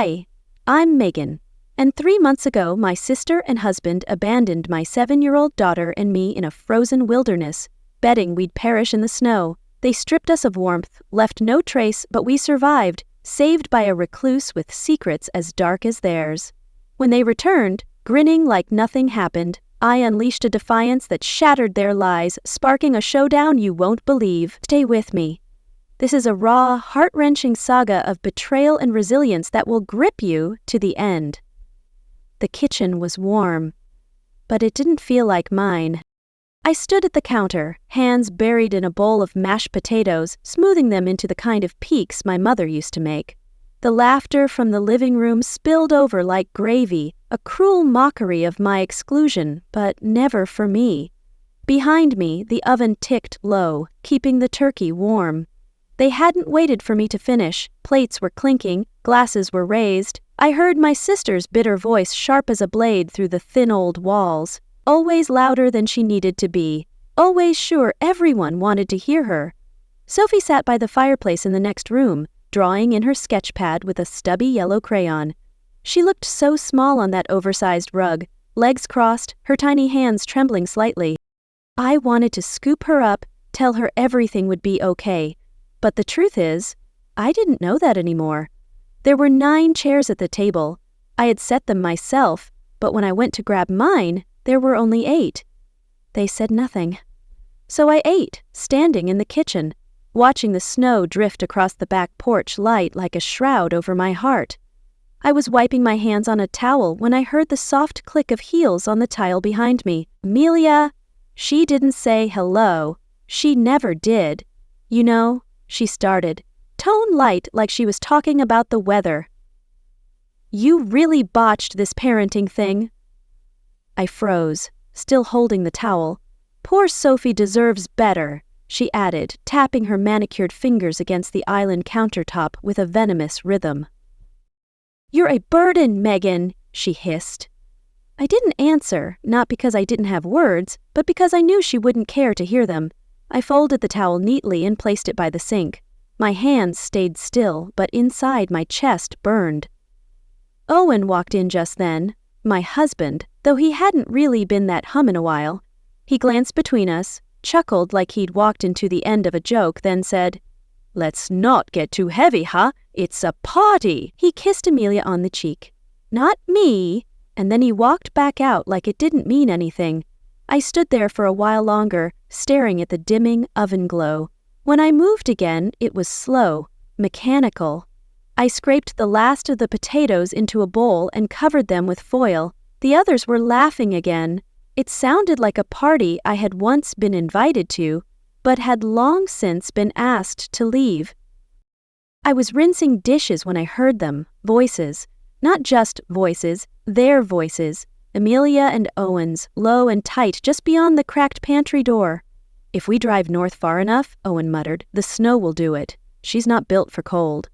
Hi, I'm Megan, and 3 months ago my sister and husband abandoned my 7-year-old daughter and me in a frozen wilderness, betting we'd perish in the snow. They stripped us of warmth, left no trace, but we survived, saved by a recluse with secrets as dark as theirs. When they returned, grinning like nothing happened, I unleashed a defiance that shattered their lies, sparking a showdown you won't believe. Stay with me. This is a raw, heart-wrenching saga of betrayal and resilience that will grip you to the end. The kitchen was warm, but it didn't feel like mine. I stood at the counter, hands buried in a bowl of mashed potatoes, smoothing them into the kind of peaks my mother used to make. The laughter from the living room spilled over like gravy, a cruel mockery of my exclusion, but never for me. Behind me, the oven ticked low, keeping the turkey warm. They hadn't waited for me to finish. Plates were clinking, glasses were raised. I heard my sister's bitter voice sharp as a blade through the thin old walls, always louder than she needed to be, always sure everyone wanted to hear her. Sophie sat by the fireplace in the next room, drawing in her sketch pad with a stubby yellow crayon. She looked so small on that oversized rug, legs crossed, her tiny hands trembling slightly. I wanted to scoop her up, tell her everything would be okay. But the truth is, I didn't know that anymore. There were 9 chairs at the table. I had set them myself, but when I went to grab mine, there were only 8. They said nothing. So I ate, standing in the kitchen, watching the snow drift across the back porch light like a shroud over my heart. I was wiping my hands on a towel when I heard the soft click of heels on the tile behind me. Amelia! She didn't say hello. She never did. You know, she started, tone light like she was talking about the weather. You really botched this parenting thing. I froze, still holding the towel. Poor Sophie deserves better, she added, tapping her manicured fingers against the island countertop with a venomous rhythm. You're a burden, Megan, she hissed. I didn't answer, not because I didn't have words, but because I knew she wouldn't care to hear them. I folded the towel neatly and placed it by the sink. My hands stayed still, but inside my chest burned. Owen walked in just then, my husband, though he hadn't really been that hum in a while. He glanced between us, chuckled like he'd walked into the end of a joke, then said, Let's not get too heavy, huh? It's a party. He kissed Amelia on the cheek. Not me. And then he walked back out like it didn't mean anything. I stood there for a while longer, staring at the dimming oven glow. When I moved again, it was slow, mechanical. I scraped the last of the potatoes into a bowl and covered them with foil. The others were laughing again. It sounded like a party I had once been invited to, but had long since been asked to leave. I was rinsing dishes when I heard them, voices. Not just voices, their voices. Amelia and Owen's, low and tight just beyond the cracked pantry door. If we drive north far enough, Owen muttered, the snow will do it. She's not built for cold.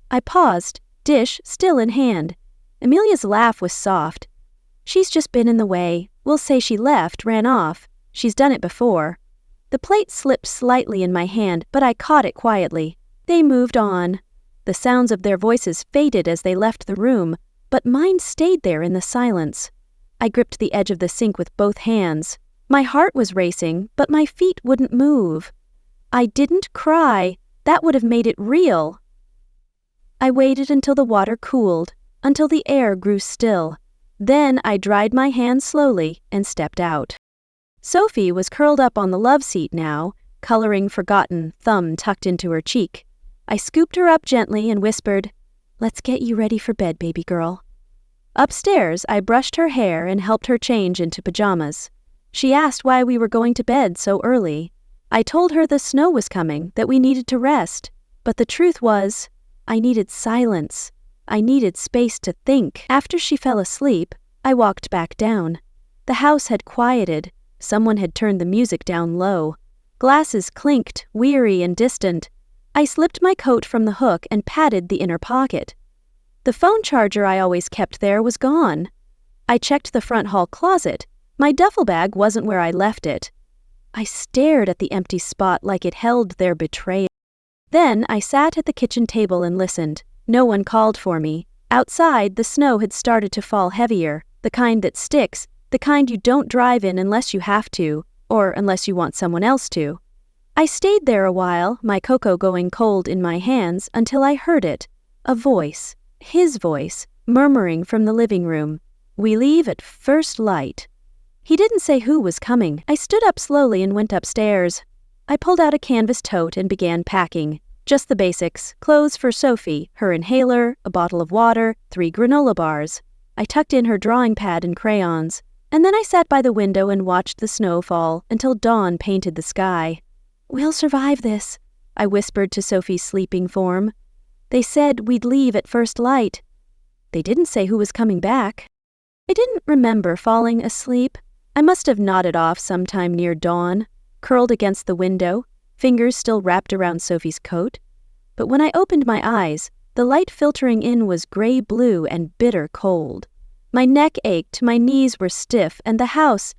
I paused, dish still in hand. Amelia's laugh was soft. She's just been in the way. We'll say she left, ran off. She's done it before. The plate slipped slightly in my hand, but I caught it quietly. They moved on. The sounds of their voices faded as they left the room, but mine stayed there in the silence. I gripped the edge of the sink with both hands. My heart was racing, but my feet wouldn't move. I didn't cry. That would have made it real. I waited until the water cooled, until the air grew still. Then I dried my hands slowly and stepped out. Sophie was curled up on the love seat now, coloring forgotten, thumb tucked into her cheek. I scooped her up gently and whispered, Let's get you ready for bed, baby girl. Upstairs, I brushed her hair and helped her change into pajamas. She asked why we were going to bed so early. I told her the snow was coming, that we needed to rest. But the truth was, I needed silence. I needed space to think. After she fell asleep, I walked back down. The house had quieted. Someone had turned the music down low. Glasses clinked, weary and distant. I slipped my coat from the hook and patted the inner pocket. The phone charger I always kept there was gone. I checked the front hall closet. My duffel bag wasn't where I left it. I stared at the empty spot like it held their betrayal. Then I sat at the kitchen table and listened. No one called for me. Outside, the snow had started to fall heavier, the kind that sticks, the kind you don't drive in unless you have to, or unless you want someone else to. I stayed there a while, my cocoa going cold in my hands, until I heard it. A voice, his voice, murmuring from the living room. "We leave at first light." He didn't say who was coming. I stood up slowly and went upstairs. I pulled out a canvas tote and began packing. Just the basics: clothes for Sophie, her inhaler, a bottle of water, 3 granola bars. I tucked in her drawing pad and crayons, and then I sat by the window and watched the snow fall until dawn painted the sky. "We'll survive this," I whispered to Sophie's sleeping form. "They said we'd leave at first light." They didn't say who was coming back. I didn't remember falling asleep. I must have nodded off sometime near dawn, curled against the window, fingers still wrapped around Sophie's coat. But when I opened my eyes, the light filtering in was gray-blue and bitter cold. My neck ached, my knees were stiff, and the house,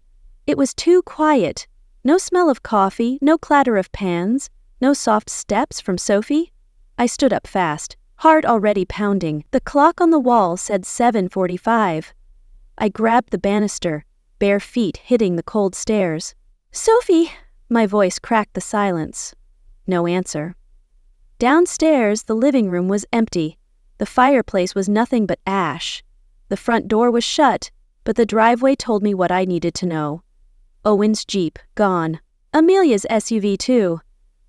it was too quiet. No smell of coffee, no clatter of pans, no soft steps from Sophie. I stood up fast, heart already pounding. The clock on the wall said 7:45. I grabbed the banister, bare feet hitting the cold stairs. "Sophie!" My voice cracked the silence. No answer. Downstairs, the living room was empty. The fireplace was nothing but ash. The front door was shut, but the driveway told me what I needed to know. Owen's Jeep, gone. Amelia's SUV, too.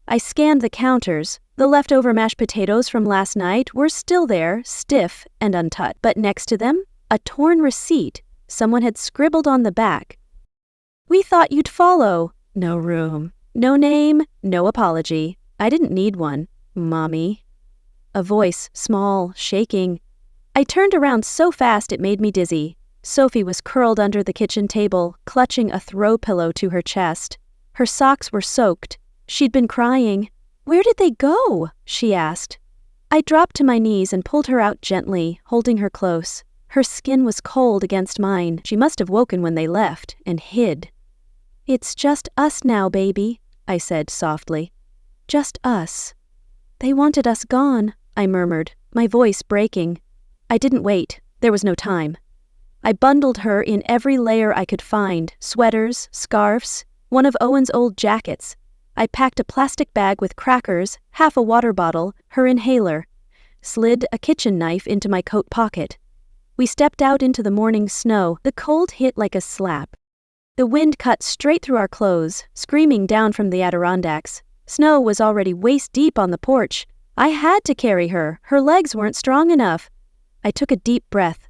I scanned the counters. The leftover mashed potatoes from last night were still there, stiff and untouched. But next to them, a torn receipt. Someone had scribbled on the back. "We thought you'd follow." No room. No name, no apology. I didn't need one. Mommy. A voice, small, shaking. I turned around so fast it made me dizzy. Sophie was curled under the kitchen table, clutching a throw pillow to her chest. Her socks were soaked. She'd been crying. "Where did they go?" she asked. I dropped to my knees and pulled her out gently, holding her close. Her skin was cold against mine. She must have woken when they left, and hid. "It's just us now, baby," I said softly. "Just us." "They wanted us gone," I murmured, my voice breaking. I didn't wait. There was no time. I bundled her in every layer I could find: sweaters, scarves, one of Owen's old jackets. I packed a plastic bag with crackers, half a water bottle, her inhaler, slid a kitchen knife into my coat pocket. We stepped out into the morning snow. The cold hit like a slap. The wind cut straight through our clothes, screaming down from the Adirondacks. Snow was already waist-deep on the porch. I had to carry her. Her legs weren't strong enough. I took a deep breath.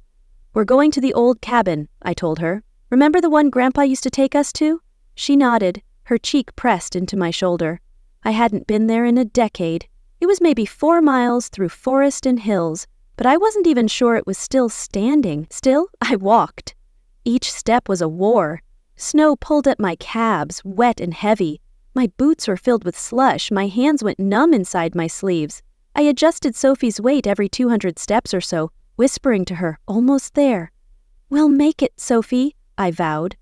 "We're going to the old cabin," I told her. "Remember the one Grandpa used to take us to?" She nodded, her cheek pressed into my shoulder. I hadn't been there in a decade. It was maybe 4 miles through forest and hills, but I wasn't even sure it was still standing. Still, I walked. Each step was a war. Snow pulled at my calves, wet and heavy. My boots were filled with slush. My hands went numb inside my sleeves. I adjusted Sophie's weight every 200 steps or so, whispering to her, "Almost there." "We'll make it, Sophie," I vowed.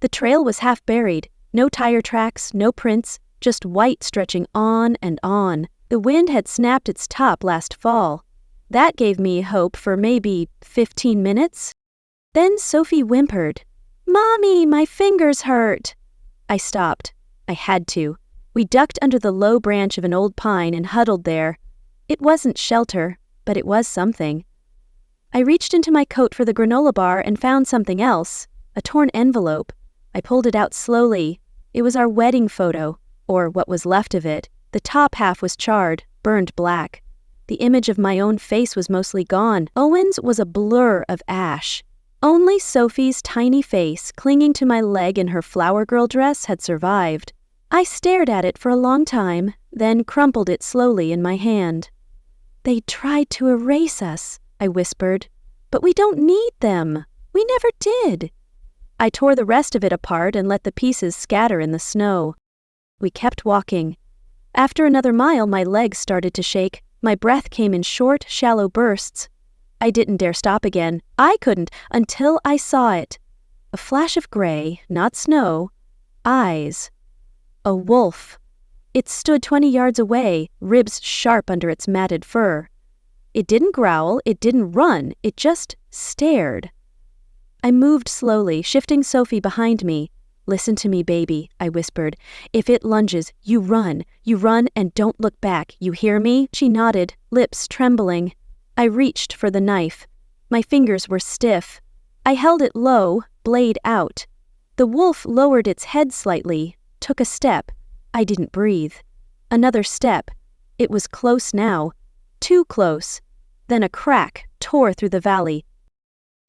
The trail was half buried. No tire tracks, no prints, just white stretching on and on. The wind had snapped its top last fall. That gave me hope for maybe 15 minutes. Then Sophie whimpered, "Mommy, my fingers hurt." I stopped. I had to. We ducked under the low branch of an old pine and huddled there. It wasn't shelter, but it was something. I reached into my coat for the granola bar and found something else, a torn envelope. I pulled it out slowly. It was our wedding photo, or what was left of it. The top half was charred, burned black. The image of my own face was mostly gone. Owen's was a blur of ash. Only Sophie's tiny face, clinging to my leg in her flower girl dress, had survived. I stared at it for a long time, then crumpled it slowly in my hand. "They tried to erase us," I whispered. "But we don't need them. We never did." I tore the rest of it apart and let the pieces scatter in the snow. We kept walking. After another mile, my legs started to shake. My breath came in short, shallow bursts. I didn't dare stop again. I couldn't until I saw it. A flash of gray, not snow. Eyes. A wolf. It stood 20 yards away, ribs sharp under its matted fur. It didn't growl, it didn't run, it just stared. I moved slowly, shifting Sophie behind me. "Listen to me, baby," I whispered. "If it lunges, you run and don't look back, you hear me?" She nodded, lips trembling. I reached for the knife. My fingers were stiff. I held it low, blade out. The wolf lowered its head slightly, took a step. I didn't breathe. Another step. It was close now. Too close. Then a crack tore through the valley.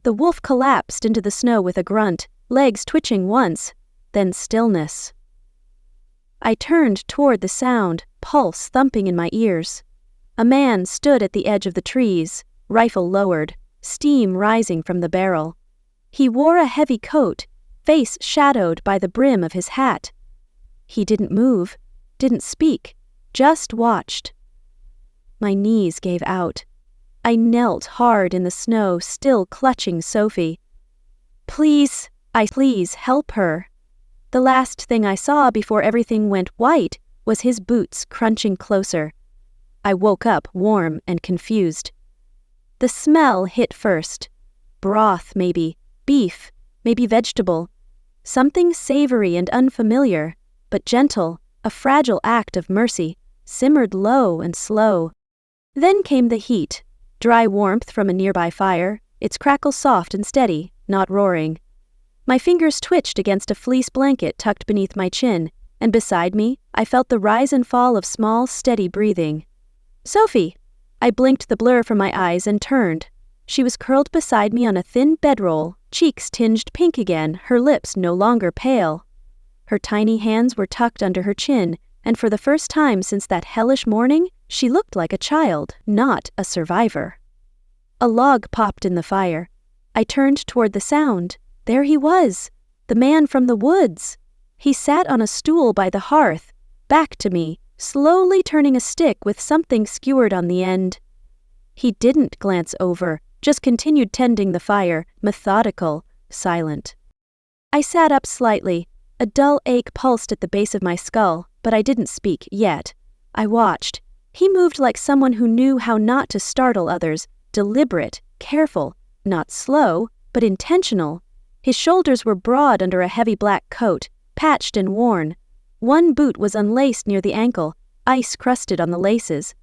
The wolf collapsed into the snow with a grunt, legs twitching once, then stillness. I turned toward the sound, pulse thumping in my ears. A man stood at the edge of the trees, rifle lowered, steam rising from the barrel. He wore a heavy coat, face shadowed by the brim of his hat. He didn't move, didn't speak, just watched. My knees gave out. I knelt hard in the snow, still clutching Sophie. Please help her. The last thing I saw before everything went white was his boots crunching closer. I woke up warm and confused. The smell hit first. Broth, maybe. Beef, maybe vegetable. Something savory and unfamiliar, but gentle, a fragile act of mercy, simmered low and slow. Then came the heat, dry warmth from a nearby fire, its crackle soft and steady, not roaring. My fingers twitched against a fleece blanket tucked beneath my chin, and beside me, I felt the rise and fall of small, steady breathing. "Sophie!" I blinked the blur from my eyes and turned. She was curled beside me on a thin bedroll, cheeks tinged pink again, her lips no longer pale. Her tiny hands were tucked under her chin, and for the first time since that hellish morning, she looked like a child, not a survivor. A log popped in the fire. I turned toward the sound. There he was, the man from the woods. He sat on a stool by the hearth, back to me, slowly turning a stick with something skewered on the end. He didn't glance over, just continued tending the fire, methodical, silent. I sat up slightly. A dull ache pulsed at the base of my skull, but I didn't speak yet. I watched. He moved like someone who knew how not to startle others, deliberate, careful, not slow, but intentional. His shoulders were broad under a heavy black coat, patched and worn. One boot was unlaced near the ankle, ice crusted on the laces.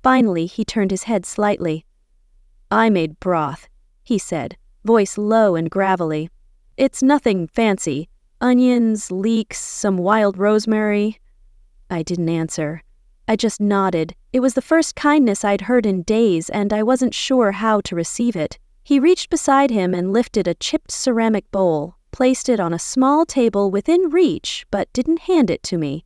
Finally, he turned his head slightly. "I made broth," he said, voice low and gravelly. "It's nothing fancy. Onions, leeks, some wild rosemary." I didn't answer. I just nodded. It was the first kindness I'd heard in days, and I wasn't sure how to receive it. He reached beside him and lifted a chipped ceramic bowl, placed it on a small table within reach, but didn't hand it to me.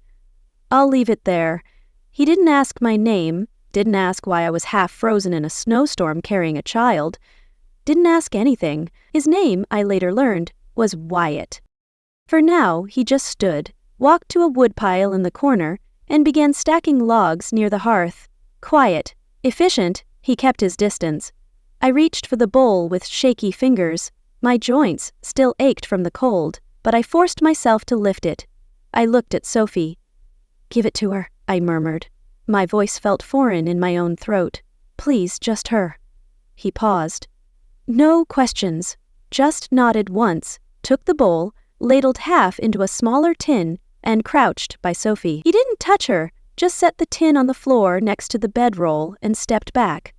I'll leave it there. He didn't ask my name, didn't ask why I was half frozen in a snowstorm carrying a child. Didn't ask anything. His name, I later learned, was Wyatt. For now, he just stood, walked to a woodpile in the corner, and began stacking logs near the hearth. Quiet, efficient, he kept his distance. I reached for the bowl with shaky fingers. My joints still ached from the cold, but I forced myself to lift it. I looked at Sophie. "Give it to her," I murmured. My voice felt foreign in my own throat. "Please, just her." He paused. No questions. Just nodded once, took the bowl, ladled half into a smaller tin, and crouched by Sophie. He didn't touch her, just set the tin on the floor next to the bedroll and stepped back.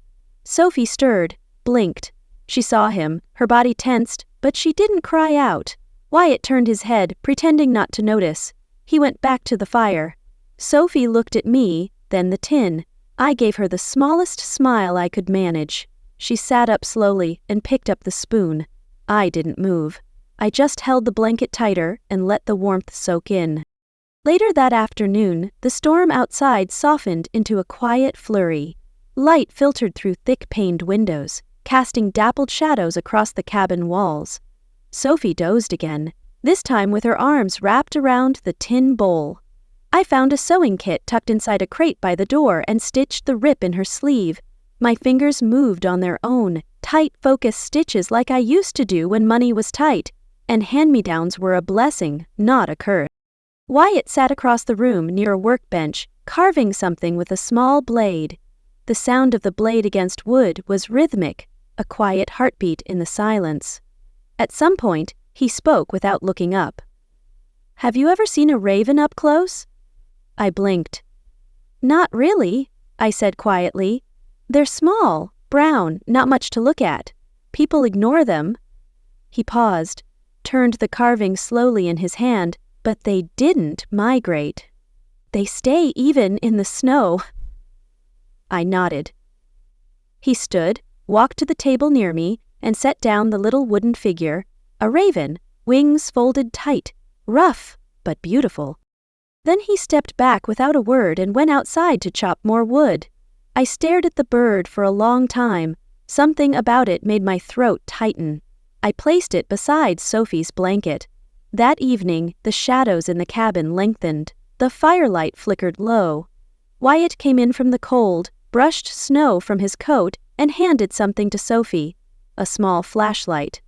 Sophie stirred, blinked. She saw him, her body tensed, but she didn't cry out. Wyatt turned his head, pretending not to notice. He went back to the fire. Sophie looked at me, then the tin. I gave her the smallest smile I could manage. She sat up slowly and picked up the spoon. I didn't move. I just held the blanket tighter and let the warmth soak in. Later that afternoon, the storm outside softened into a quiet flurry. Light filtered through thick-paned windows, casting dappled shadows across the cabin walls. Sophie dozed again, this time with her arms wrapped around the tin bowl. I found a sewing kit tucked inside a crate by the door and stitched the rip in her sleeve. My fingers moved on their own, tight, focused stitches like I used to do when money was tight, and hand-me-downs were a blessing, not a curse. Wyatt sat across the room near a workbench, carving something with a small blade. The sound of the blade against wood was rhythmic, a quiet heartbeat in the silence. At some point, he spoke without looking up. "Have you ever seen a raven up close?" I blinked. "Not really," I said quietly. "They're small, brown, not much to look at. People ignore them." He paused, turned the carving slowly in his hand, but they didn't migrate. "They stay even in the snow." I nodded. He stood, walked to the table near me, and set down the little wooden figure, a raven, wings folded tight, rough but beautiful. Then he stepped back without a word and went outside to chop more wood. I stared at the bird for a long time. Something about it made my throat tighten. I placed it beside Sophie's blanket. That evening, the shadows in the cabin lengthened. The firelight flickered low. Wyatt came in from the cold, brushed snow from his coat, and handed something to Sophie, a small flashlight.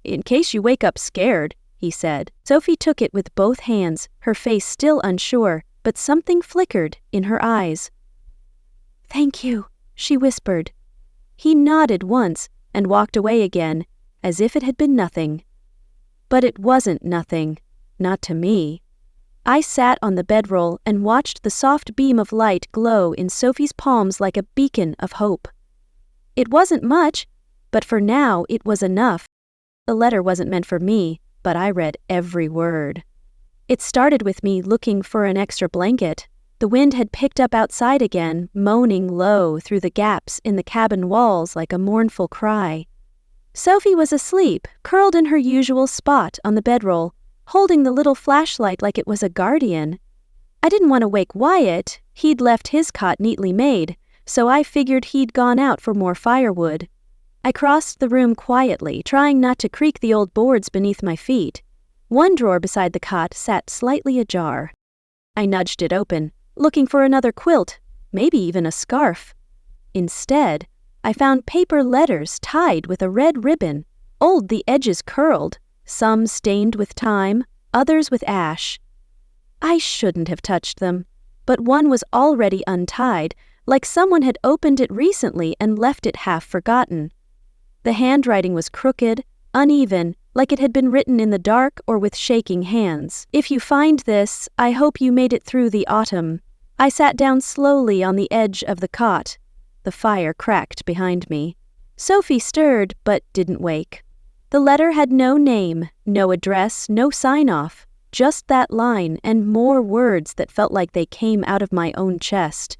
"In case you wake up scared," he said. Sophie took it with both hands, her face still unsure, but something flickered in her eyes. "Thank you," she whispered. He nodded once and walked away again, as if it had been nothing. But it wasn't nothing, not to me. I sat on the bedroll and watched the soft beam of light glow in Sophie's palms like a beacon of hope. It wasn't much, but for now it was enough. The letter wasn't meant for me, but I read every word. It started with me looking for an extra blanket. The wind had picked up outside again, moaning low through the gaps in the cabin walls like a mournful cry. Sophie was asleep, curled in her usual spot on the bedroll, holding the little flashlight like it was a guardian. I didn't want to wake Wyatt. He'd left his cot neatly made, so I figured he'd gone out for more firewood. I crossed the room quietly, trying not to creak the old boards beneath my feet. One drawer beside the cot sat slightly ajar. I nudged it open, looking for another quilt, maybe even a scarf. Instead, I found paper letters tied with a red ribbon, old the edges curled, some stained with time, others with ash. I shouldn't have touched them, but one was already untied, like someone had opened it recently and left it half forgotten. The handwriting was crooked, uneven, like it had been written in the dark or with shaking hands. "If you find this, I hope you made it through the autumn." I sat down slowly on the edge of the cot. The fire cracked behind me. Sophie stirred, but didn't wake. The letter had no name, no address, no sign-off, just that line and more words that felt like they came out of my own chest.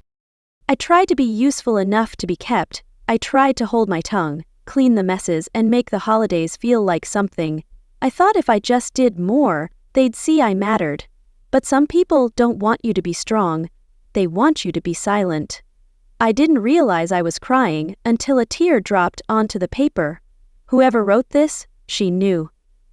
I tried to be useful enough to be kept. I tried to hold my tongue, clean the messes, and make the holidays feel like something. I thought if I just did more, they'd see I mattered. But some people don't want you to be strong. They want you to be silent. I didn't realize I was crying until a tear dropped onto the paper. Whoever wrote this, she knew.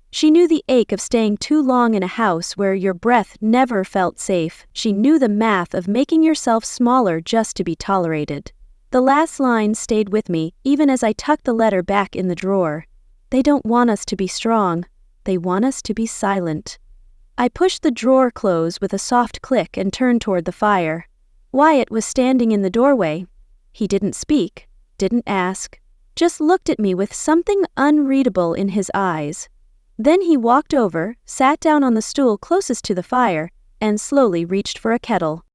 She knew the ache of staying too long in a house where your breath never felt safe. She knew the math of making yourself smaller just to be tolerated. The last line stayed with me even as I tucked the letter back in the drawer. They don't want us to be strong. They want us to be silent. I pushed the drawer close with a soft click and turned toward the fire. Wyatt was standing in the doorway. He didn't speak, didn't ask, just looked at me with something unreadable in his eyes. Then he walked over, sat down on the stool closest to the fire, and slowly reached for a kettle.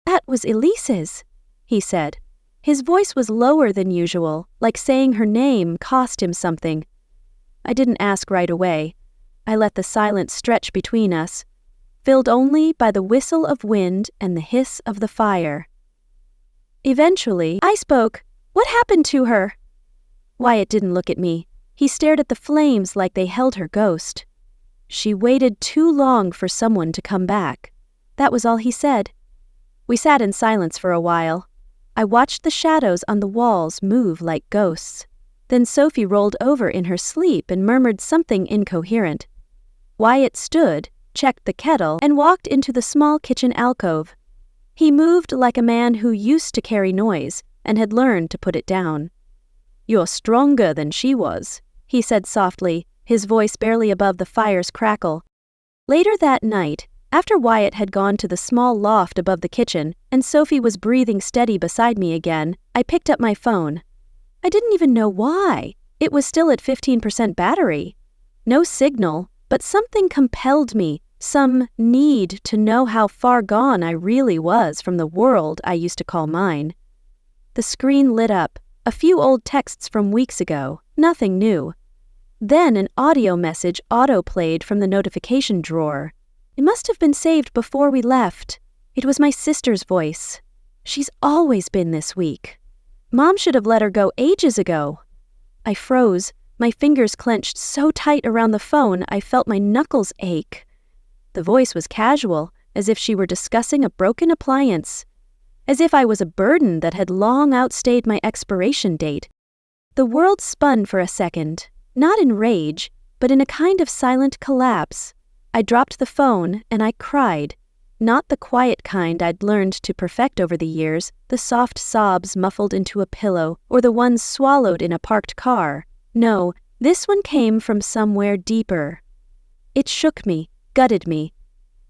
"That was Elise's," he said. His voice was lower than usual, like saying her name cost him something. I didn't ask right away. I let the silence stretch between us, filled only by the whistle of wind and the hiss of the fire. Eventually, I spoke. "What happened to her?" Wyatt didn't look at me. He stared at the flames like they held her ghost. "She waited too long for someone to come back." That was all he said. We sat in silence for a while. I watched the shadows on the walls move like ghosts. Then Sophie rolled over in her sleep and murmured something incoherent. Wyatt stood, checked the kettle, and walked into the small kitchen alcove. He moved like a man who used to carry noise and had learned to put it down. "You're stronger than she was," he said softly, his voice barely above the fire's crackle. Later that night, after Wyatt had gone to the small loft above the kitchen and Sophie was breathing steady beside me again, I picked up my phone. I didn't even know why. It was still at 15% battery. No signal, but something compelled me, some need to know how far gone I really was from the world I used to call mine. The screen lit up, a few old texts from weeks ago, nothing new. Then an audio message auto-played from the notification drawer. It must have been saved before we left. It was my sister's voice. She's always been this weak. Mom should have let her go ages ago. I froze, my fingers clenched so tight around the phone I felt my knuckles ache. The voice was casual, as if she were discussing a broken appliance. As if I was a burden that had long outstayed my expiration date. The world spun for a second, not in rage, but in a kind of silent collapse. I dropped the phone and I cried. Not the quiet kind I'd learned to perfect over the years, the soft sobs muffled into a pillow, or the ones swallowed in a parked car. No, this one came from somewhere deeper. It shook me, gutted me.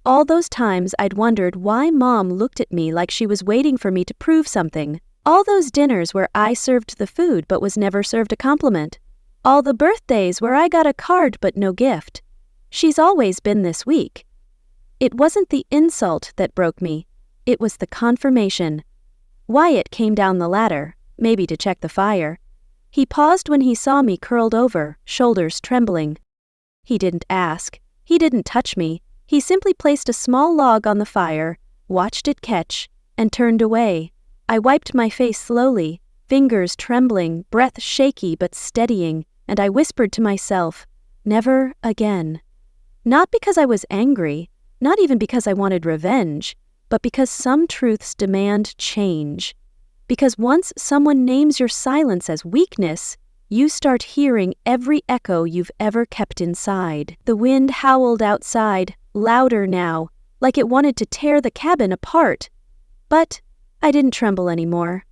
All those times I'd wondered why Mom looked at me like she was waiting for me to prove something. All those dinners where I served the food but was never served a compliment. All the birthdays where I got a card but no gift. She's always been this weak. It wasn't the insult that broke me. It was the confirmation. Wyatt came down the ladder, maybe to check the fire. He paused when he saw me curled over, shoulders trembling. He didn't ask. He didn't touch me. He simply placed a small log on the fire, watched it catch, and turned away. I wiped my face slowly, fingers trembling, breath shaky but steadying, and I whispered to myself, never again. Not because I was angry, not even because I wanted revenge, but because some truths demand change. Because once someone names your silence as weakness, you start hearing every echo you've ever kept inside. The wind howled outside, louder now, like it wanted to tear the cabin apart. But I didn't tremble anymore.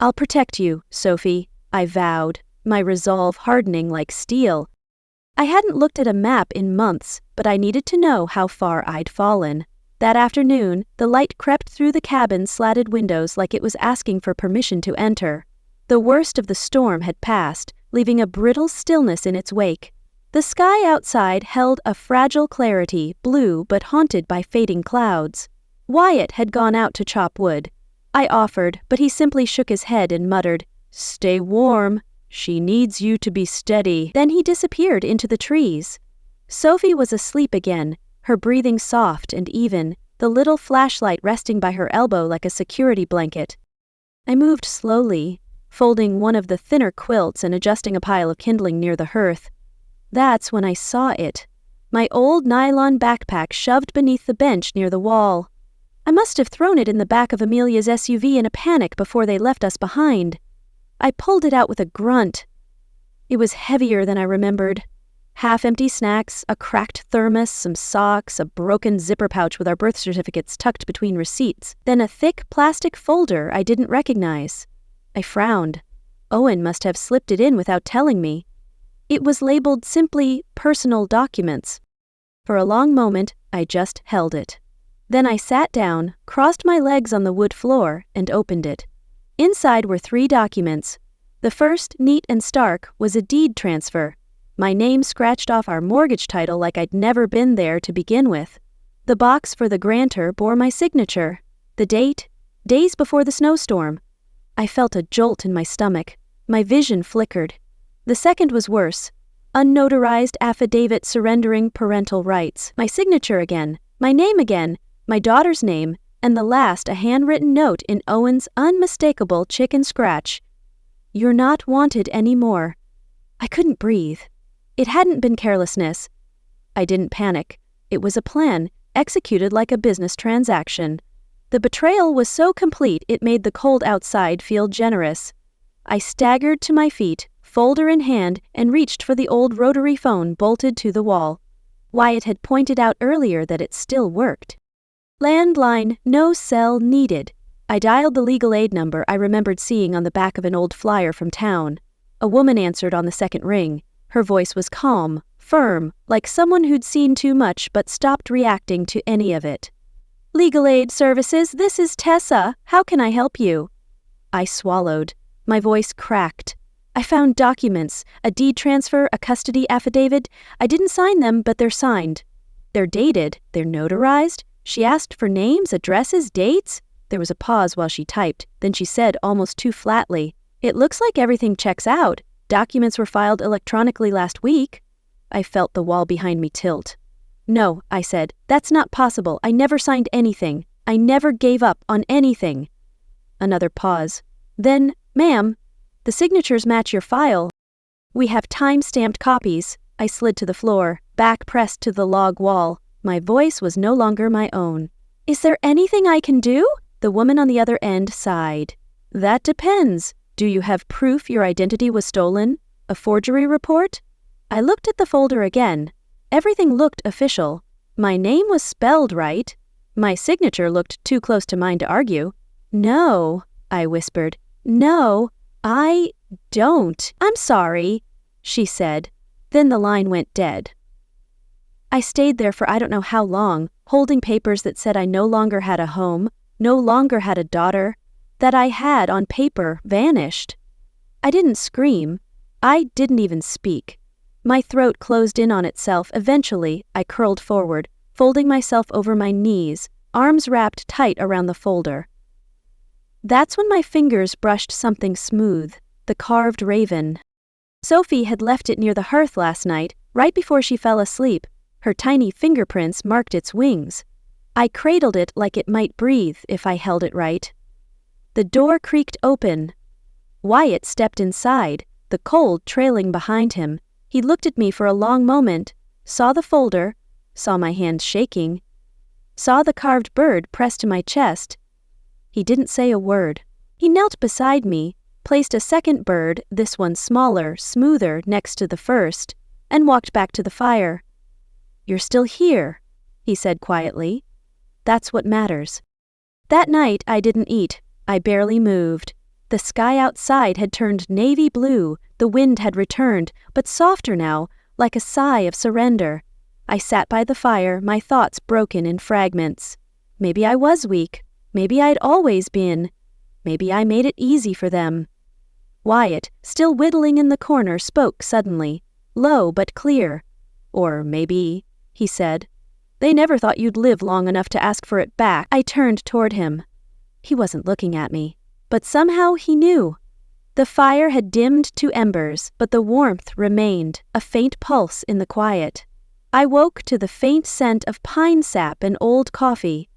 I'll protect you, Sophie, I vowed, my resolve hardening like steel. I hadn't looked at a map in months, but I needed to know how far I'd fallen. That afternoon, the light crept through the cabin's slatted windows like it was asking for permission to enter. The worst of the storm had passed, leaving a brittle stillness in its wake. The sky outside held a fragile clarity, blue but haunted by fading clouds. Wyatt had gone out to chop wood. I offered, but he simply shook his head and muttered, "Stay warm. She needs you to be steady." Then he disappeared into the trees. Sophie was asleep again, her breathing soft and even, the little flashlight resting by her elbow like a security blanket. I moved slowly, folding one of the thinner quilts and adjusting a pile of kindling near the hearth. That's when I saw it. My old nylon backpack shoved beneath the bench near the wall. I must have thrown it in the back of Amelia's SUV in a panic before they left us behind. I pulled it out with a grunt. It was heavier than I remembered. Half-empty snacks, a cracked thermos, some socks, a broken zipper pouch with our birth certificates tucked between receipts, then a thick plastic folder I didn't recognize. I frowned. Owen must have slipped it in without telling me. It was labeled simply personal documents. For a long moment, I just held it. Then I sat down, crossed my legs on the wood floor, and opened it. Inside were 3 documents. The first, neat and stark, was a deed transfer. My name scratched off our mortgage title like I'd never been there to begin with. The box for the grantor bore my signature. The date, days before the snowstorm. I felt a jolt in my stomach. My vision flickered. The second was worse. Unnotarized affidavit surrendering parental rights. My signature again. My name again. My daughter's name. And the last a handwritten note in Owen's unmistakable chicken scratch. "You're not wanted anymore." I couldn't breathe. It hadn't been carelessness. I didn't panic. It was a plan, executed like a business transaction. The betrayal was so complete it made the cold outside feel generous. I staggered to my feet, folder in hand, and reached for the old rotary phone bolted to the wall. Wyatt had pointed out earlier that it still worked. Landline, no cell needed. I dialed the legal aid number I remembered seeing on the back of an old flyer from town. A woman answered on the second ring. Her voice was calm, firm, like someone who'd seen too much but stopped reacting to any of it. Legal aid services, this is Tessa. How can I help you? I swallowed. My voice cracked. I found documents, a deed transfer, a custody affidavit. I didn't sign them, but they're signed. They're dated, they're notarized. She asked for names, addresses, dates. There was a pause while she typed. Then she said almost too flatly, "It looks like everything checks out. Documents were filed electronically last week." I felt the wall behind me tilt. "No," I said, "that's not possible. I never signed anything. I never gave up on anything." Another pause. Then, "Ma'am, the signatures match your file. We have time-stamped copies." I slid to the floor, back pressed to the log wall. My voice was no longer my own. "Is there anything I can do?" The woman on the other end sighed. "That depends. Do you have proof your identity was stolen? A forgery report?" I looked at the folder again. Everything looked official. My name was spelled right. My signature looked too close to mine to argue. "No," I whispered. "No, I don't. I'm sorry," she said. Then the line went dead. I stayed there for I don't know how long, holding papers that said I no longer had a home, no longer had a daughter, that I had, on paper, vanished. I didn't scream. I didn't even speak. My throat closed in on itself. Eventually, I curled forward, folding myself over my knees, arms wrapped tight around the folder. That's when my fingers brushed something smooth, the carved raven. Sophie had left it near the hearth last night, right before she fell asleep. Her tiny fingerprints marked its wings. I cradled it like it might breathe if I held it right. The door creaked open. Wyatt stepped inside, the cold trailing behind him. He looked at me for a long moment, saw the folder, saw my hand shaking, saw the carved bird pressed to my chest. He didn't say a word. He knelt beside me, placed a second bird, this one smaller, smoother, next to the first, and walked back to the fire. "You're still here," he said quietly. "That's what matters." That night I didn't eat. I barely moved. The sky outside had turned navy blue, the wind had returned, but softer now, like a sigh of surrender. I sat by the fire, my thoughts broken in fragments. Maybe I was weak. Maybe I'd always been. Maybe I made it easy for them. Wyatt, still whittling in the corner, spoke suddenly, low but clear. "Or maybe," he said, "they never thought you'd live long enough to ask for it back." I turned toward him. He wasn't looking at me, but somehow he knew. The fire had dimmed to embers, but the warmth remained, a faint pulse in the quiet. I woke to the faint scent of pine sap and old coffee.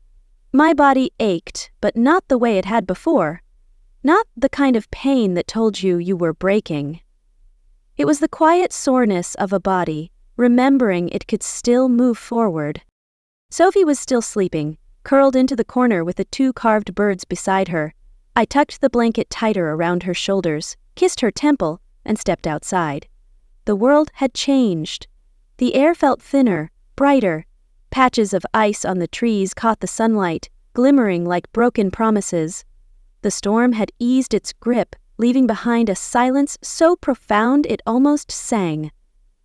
My body ached, but not the way it had before. Not the kind of pain that told you were breaking. It was the quiet soreness of a body, remembering it could still move forward. Sophie was still sleeping, curled into the corner with the two carved birds beside her. I tucked the blanket tighter around her shoulders, kissed her temple, and stepped outside. The world had changed. The air felt thinner, brighter. Patches of ice on the trees caught the sunlight, glimmering like broken promises. The storm had eased its grip, leaving behind a silence so profound it almost sang.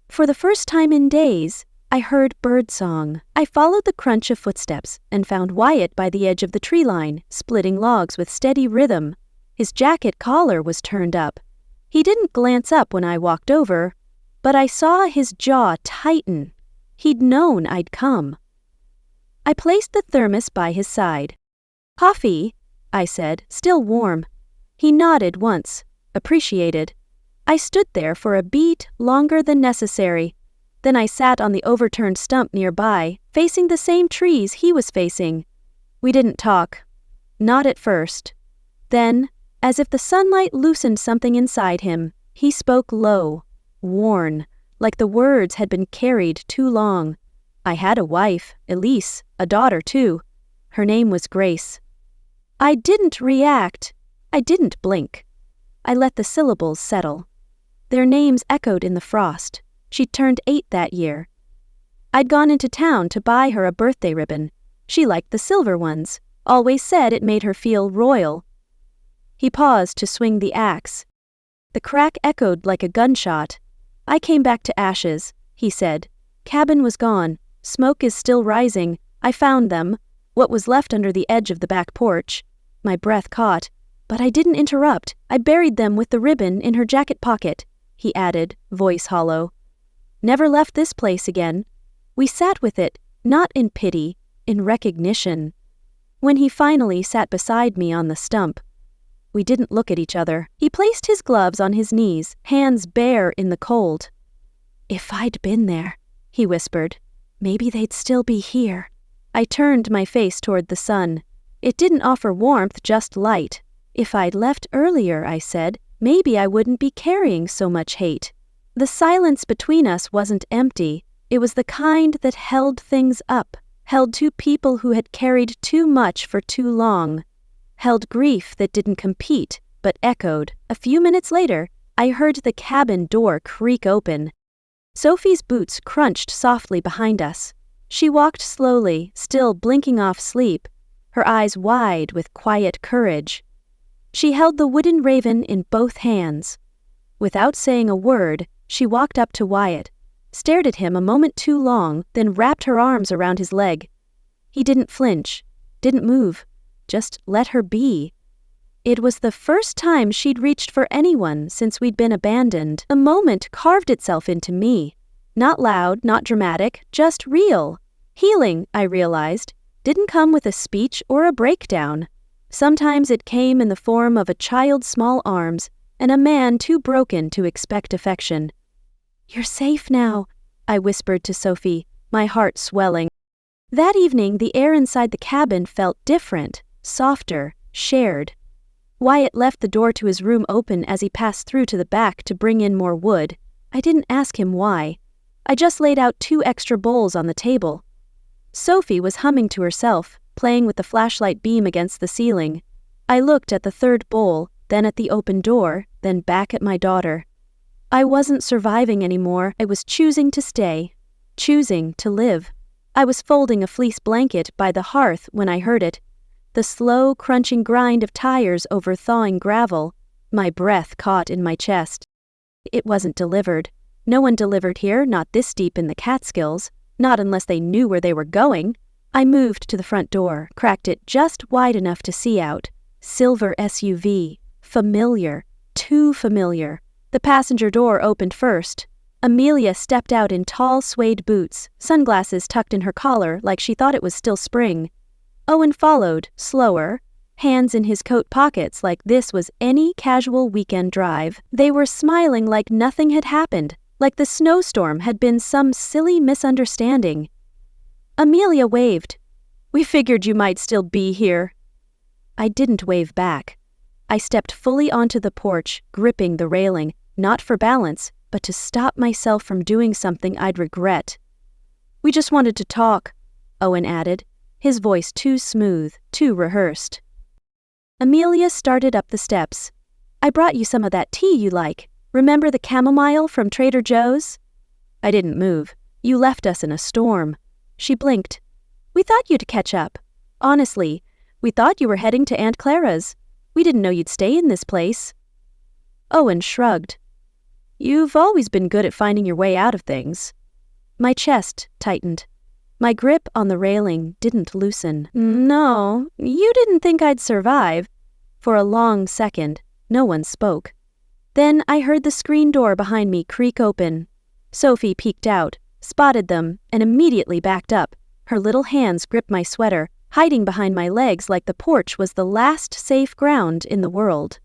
For the first time in days, I heard birdsong. I followed the crunch of footsteps and found Wyatt by the edge of the tree line, splitting logs with steady rhythm. His jacket collar was turned up. He didn't glance up when I walked over, but I saw his jaw tighten. He'd known I'd come. I placed the thermos by his side. "Coffee?" I said, still warm. He nodded once, appreciated. I stood there for a beat longer than necessary. Then I sat on the overturned stump nearby, facing the same trees he was facing. We didn't talk. Not at first. Then, as if the sunlight loosened something inside him, he spoke low, worn, like the words had been carried too long. I had a wife, Elise, a daughter too. Her name was Grace. I didn't react. I didn't blink. I let the syllables settle. Their names echoed in the frost. She turned 8 that year. I'd gone into town to buy her a birthday ribbon. She liked the silver ones, always said it made her feel royal. He paused to swing the axe. The crack echoed like a gunshot. "I came back to ashes," he said. "Cabin was gone. Smoke is still rising. I found them. what was left under the edge of the back porch. My breath caught, but I didn't interrupt. I buried them with the ribbon in her jacket pocket, he added, voice hollow. Never left this place again. We sat with it, not in pity, in recognition. When he finally sat beside me on the stump, we didn't look at each other. He placed his gloves on his knees, hands bare in the cold. If I'd been there, he whispered, maybe they'd still be here. I turned my face toward the sun. It didn't offer warmth, just light. If I'd left earlier, I said, maybe I wouldn't be carrying so much hate. The silence between us wasn't empty. It was the kind that held things up, held two people who had carried too much for too long, held grief that didn't compete but echoed. A few minutes later, I heard the cabin door creak open. Sophie's boots crunched softly behind us. She walked slowly, still blinking off sleep, her eyes wide with quiet courage. She held the wooden raven in both hands. Without saying a word, she walked up to Wyatt, stared at him a moment too long, then wrapped her arms around his leg. He didn't flinch, didn't move, just let her be. It was the first time she'd reached for anyone since we'd been abandoned. The moment carved itself into me. Not loud, not dramatic, just real. Healing, I realized, didn't come with a speech or a breakdown. Sometimes it came in the form of a child's small arms and a man too broken to expect affection. "You're safe now," I whispered to Sophie, my heart swelling. That evening, the air inside the cabin felt different, softer, shared. Wyatt left the door to his room open as he passed through to the back to bring in more wood. I didn't ask him why. I just laid out 2 extra bowls on the table. Sophie was humming to herself, playing with the flashlight beam against the ceiling. I looked at the 3rd bowl, then at the open door, then back at my daughter. I wasn't surviving anymore. I was choosing to stay, choosing to live. I was folding a fleece blanket by the hearth when I heard it. The slow, crunching grind of tires over thawing gravel. My breath caught in my chest. It wasn't delivered. No one delivered here, not this deep in the Catskills. Not unless they knew where they were going. I moved to the front door, cracked it just wide enough to see out. Silver SUV. Familiar. Too familiar. The passenger door opened first. Amelia stepped out in tall suede boots, sunglasses tucked in her collar like she thought it was still spring. Owen followed, slower, hands in his coat pockets like this was any casual weekend drive. They were smiling like nothing had happened, like the snowstorm had been some silly misunderstanding. Amelia waved. "We figured you might still be here." I didn't wave back. I stepped fully onto the porch, gripping the railing, not for balance, but to stop myself from doing something I'd regret. "We just wanted to talk," Owen added, his voice too smooth, too rehearsed. Amelia started up the steps. "I brought you some of that tea you like. Remember the chamomile from Trader Joe's?" I didn't move. "You left us in a storm." She blinked. "We thought you'd catch up. Honestly, we thought you were heading to Aunt Clara's. We didn't know you'd stay in this place." Owen shrugged. "You've always been good at finding your way out of things." My chest tightened. My grip on the railing didn't loosen. "No, you didn't think I'd survive." For a long second, no one spoke. Then I heard the screen door behind me creak open. Sophie peeked out, spotted them, and immediately backed up. Her little hands gripped my sweater, hiding behind my legs like the porch was the last safe ground in the world.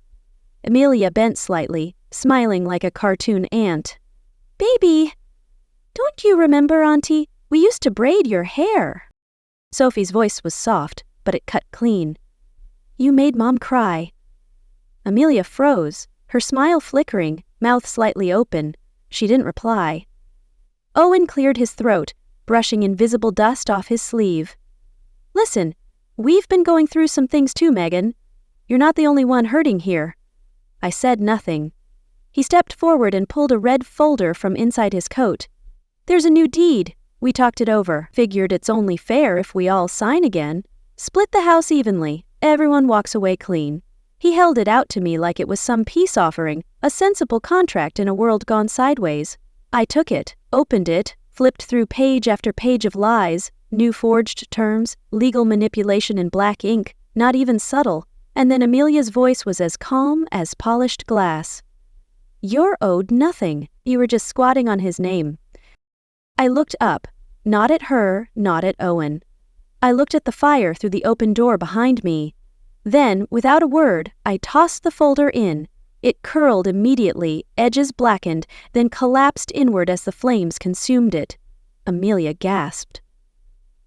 Amelia bent slightly, smiling like a cartoon ant. "Baby, don't you remember, Auntie? We used to braid your hair." Sophie's voice was soft, but it cut clean. "You made Mom cry." Amelia froze, her smile flickering, mouth slightly open. She didn't reply. Owen cleared his throat, brushing invisible dust off his sleeve. "Listen, we've been going through some things too, Megan. You're not the only one hurting here." I said nothing. He stepped forward and pulled a red folder from inside his coat. "There's a new deed. We talked it over. Figured it's only fair if we all sign again. Split the house evenly. Everyone walks away clean." He held it out to me like it was some peace offering, a sensible contract in a world gone sideways. I took it, opened it, flipped through page after page of lies, New forged terms, legal manipulation in black ink, not even subtle, and then Amelia's voice was as calm as polished glass. "You're owed nothing. You were just squatting on his name." I looked up, not at her, not at Owen. I looked at the fire through the open door behind me. Then, without a word, I tossed the folder in. It curled immediately, edges blackened, then collapsed inward as the flames consumed it. Amelia gasped.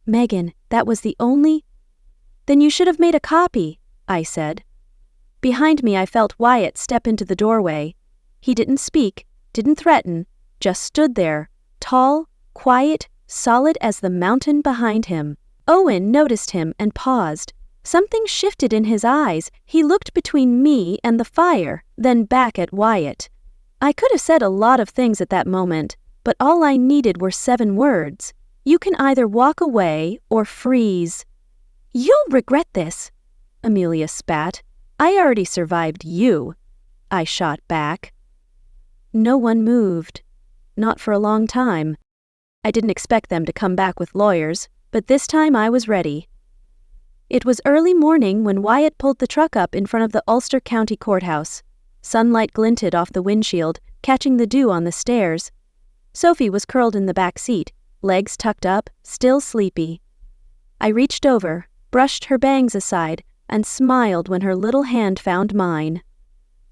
"Megan, that was the only—" "Then you should have made a copy," I said. Behind me I felt Wyatt step into the doorway. He didn't speak, didn't threaten, just stood there, tall, quiet, solid as the mountain behind him. Owen noticed him and paused. Something shifted in his eyes. He looked between me and the fire, then back at Wyatt. I could have said a lot of things at that moment, but all I needed were 7 words. You can either walk away or freeze. "You'll regret this," Amelia spat. "I already survived you," I shot back. No one moved. Not for a long time. I didn't expect them to come back with lawyers, but this time I was ready. It was early morning when Wyatt pulled the truck up in front of the Ulster County Courthouse. Sunlight glinted off the windshield, catching the dew on the stairs. Sophie was curled in the back seat, legs tucked up, still sleepy. I reached over, brushed her bangs aside, and smiled when her little hand found mine.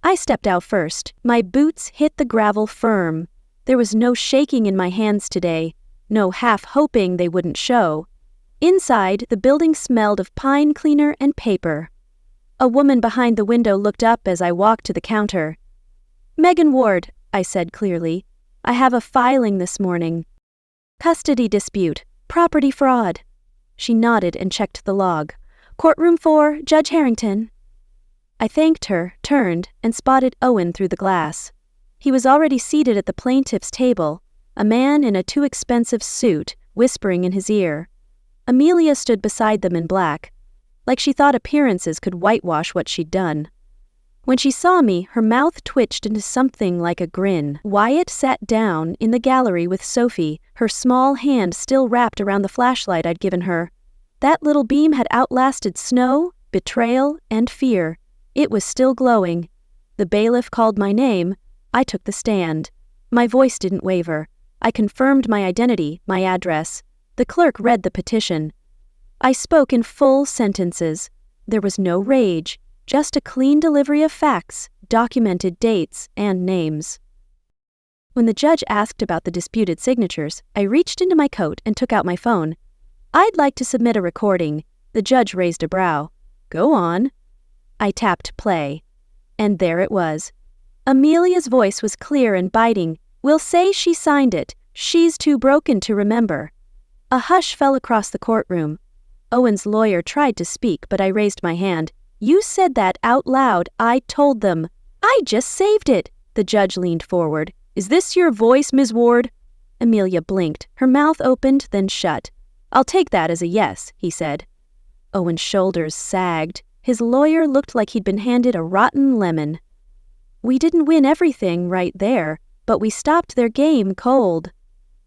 I stepped out first. My boots hit the gravel firm. There was no shaking in my hands today, no half hoping they wouldn't show. Inside, the building smelled of pine cleaner and paper. A woman behind the window looked up as I walked to the counter. "Megan Ward," I said clearly. "I have a filing this morning. Custody dispute, property fraud." She nodded and checked the log. "Courtroom 4, Judge Harrington." I thanked her, turned, and spotted Owen through the glass. He was already seated at the plaintiff's table, a man in a too expensive suit, whispering in his ear. Amelia stood beside them in black, like she thought appearances could whitewash what she'd done. When she saw me, her mouth twitched into something like a grin. Wyatt sat down in the gallery with Sophie, her small hand still wrapped around the flashlight I'd given her. That little beam had outlasted snow, betrayal, and fear. It was still glowing. The bailiff called my name. I took the stand. My voice didn't waver. I confirmed my identity, my address. The clerk read the petition. I spoke in full sentences. There was no rage, just a clean delivery of facts, documented dates, and names. When the judge asked about the disputed signatures, I reached into my coat and took out my phone. "I'd like to submit a recording." The judge raised a brow. "Go on." I tapped play. And there it was. Amelia's voice was clear and biting. "We'll say she signed it. She's too broken to remember." A hush fell across the courtroom. Owen's lawyer tried to speak, but I raised my hand. "You said that out loud. I told them." "I just saved it." The judge leaned forward. "Is this your voice, Ms. Ward?" Amelia blinked. Her mouth opened, then shut. "I'll take that as a yes," he said. Owen's shoulders sagged. His lawyer looked like he'd been handed a rotten lemon. We didn't win everything right there, but we stopped their game cold.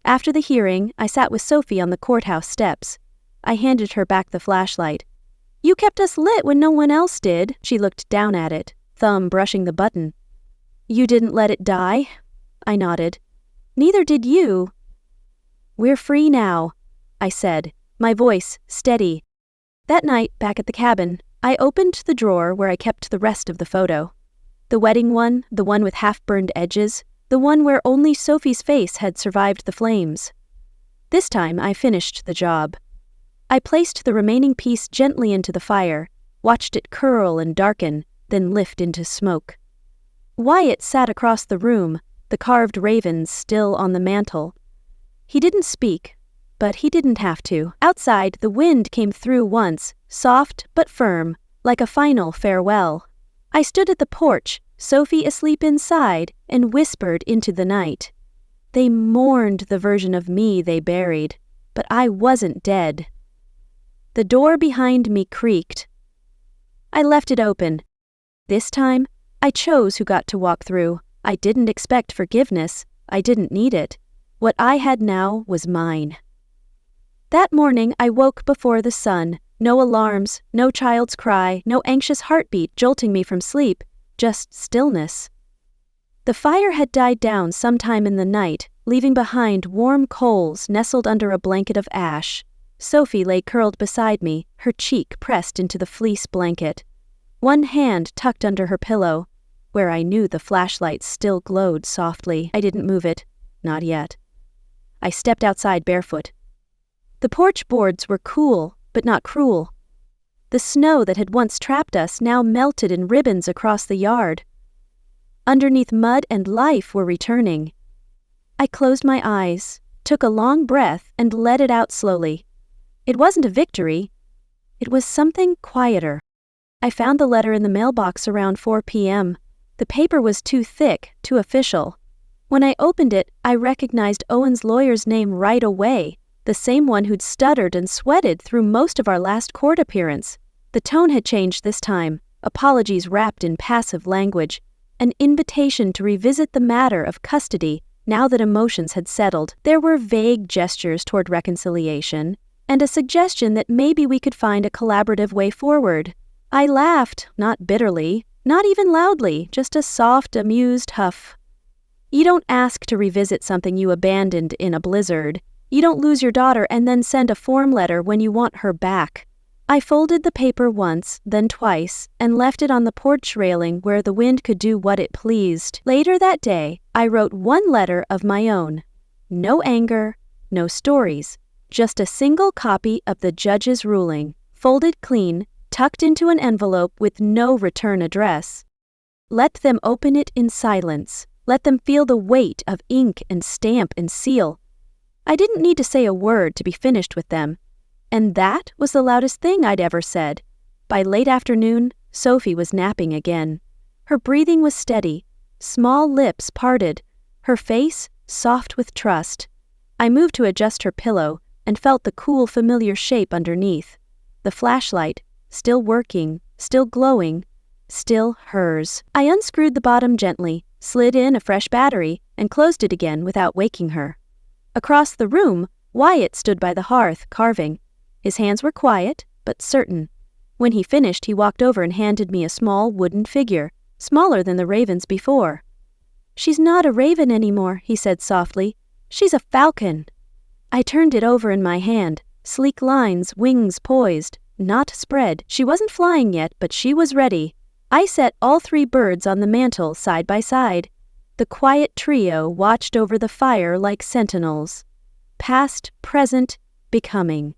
After the hearing, I sat with Sophie on the courthouse steps. I handed her back the flashlight. "You kept us lit when no one else did." She looked down at it, thumb brushing the button. "You didn't let it die?" I nodded. "Neither did you." "We're free now," I said, my voice steady. That night, back at the cabin, I opened the drawer where I kept the rest of the photo. The wedding one, the one with half-burned edges, the one where only Sophie's face had survived the flames. This time I finished the job. I placed the remaining piece gently into the fire, watched it curl and darken, then lift into smoke. Wyatt sat across the room, the carved ravens still on the mantel. He didn't speak, but he didn't have to. Outside, the wind came through once, soft but firm, like a final farewell. I stood at the porch, Sophie asleep inside, and whispered into the night. They mourned the version of me they buried, but I wasn't dead. The door behind me creaked. I left it open. This time, I chose who got to walk through. I didn't expect forgiveness. I didn't need it. What I had now was mine. That morning I woke before the sun. No alarms, no child's cry, no anxious heartbeat jolting me from sleep, just stillness. The fire had died down sometime in the night, leaving behind warm coals nestled under a blanket of ash. Sophie lay curled beside me, her cheek pressed into the fleece blanket. One hand tucked under her pillow, where I knew the flashlight still glowed softly. I didn't move it. Not yet. I stepped outside barefoot. The porch boards were cool, but not cruel. The snow that had once trapped us now melted in ribbons across the yard. Underneath mud and life were returning. I closed my eyes, took a long breath, and let it out slowly. It wasn't a victory. It was something quieter. I found the letter in the mailbox around 4 p.m. The paper was too thick, too official. When I opened it, I recognized Owen's lawyer's name right away, the same one who'd stuttered and sweated through most of our last court appearance. The tone had changed this time, apologies wrapped in passive language, an invitation to revisit the matter of custody now that emotions had settled. There were vague gestures toward reconciliation, and a suggestion that maybe we could find a collaborative way forward. I laughed, not bitterly, not even loudly, just a soft, amused huff. You don't ask to revisit something you abandoned in a blizzard. You don't lose your daughter and then send a form letter when you want her back. I folded the paper once, then twice, and left it on the porch railing where the wind could do what it pleased. Later that day, I wrote one letter of my own. No anger, no stories, just a single copy of the judge's ruling, folded clean, tucked into an envelope with no return address. Let them open it in silence. Let them feel the weight of ink and stamp and seal. I didn't need to say a word to be finished with them. And that was the loudest thing I'd ever said. By late afternoon, Sophie was napping again. Her breathing was steady, small lips parted, her face soft with trust. I moved to adjust her pillow and felt the cool, familiar shape underneath. The flashlight, still working, still glowing, still hers. I unscrewed the bottom gently, slid in a fresh battery, and closed it again without waking her. Across the room, Wyatt stood by the hearth, carving. His hands were quiet, but certain. When he finished, he walked over and handed me a small wooden figure, smaller than the ravens before. "She's not a raven anymore," he said softly. "She's a falcon." I turned it over in my hand, sleek lines, wings poised, not spread. She wasn't flying yet, but she was ready. I set all three birds on the mantel side by side. The quiet trio watched over the fire like sentinels. Past, present, becoming.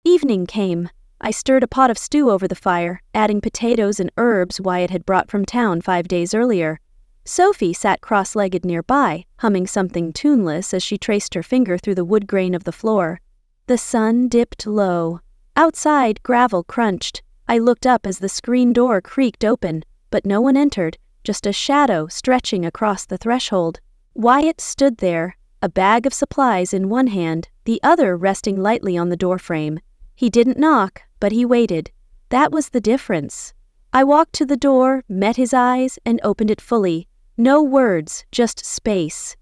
Evening came. I stirred a pot of stew over the fire, adding potatoes and herbs Wyatt had brought from town 5 days earlier. Sophie sat cross-legged nearby, humming something tuneless as she traced her finger through the wood grain of the floor. The sun dipped low. Outside, gravel crunched. I looked up as the screen door creaked open, but no one entered, just a shadow stretching across the threshold. Wyatt stood there, a bag of supplies in one hand, the other resting lightly on the doorframe. He didn't knock, but he waited. That was the difference. I walked to the door, met his eyes, and opened it fully. No words, just space.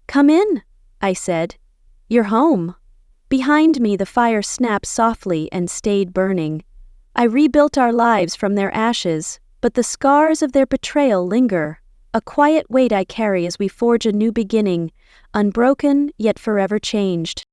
"Come in," I said. "You're home." Behind me, the fire snapped softly and stayed burning. I rebuilt our lives from their ashes, but the scars of their betrayal linger, a quiet weight I carry as we forge a new beginning, unbroken yet forever changed.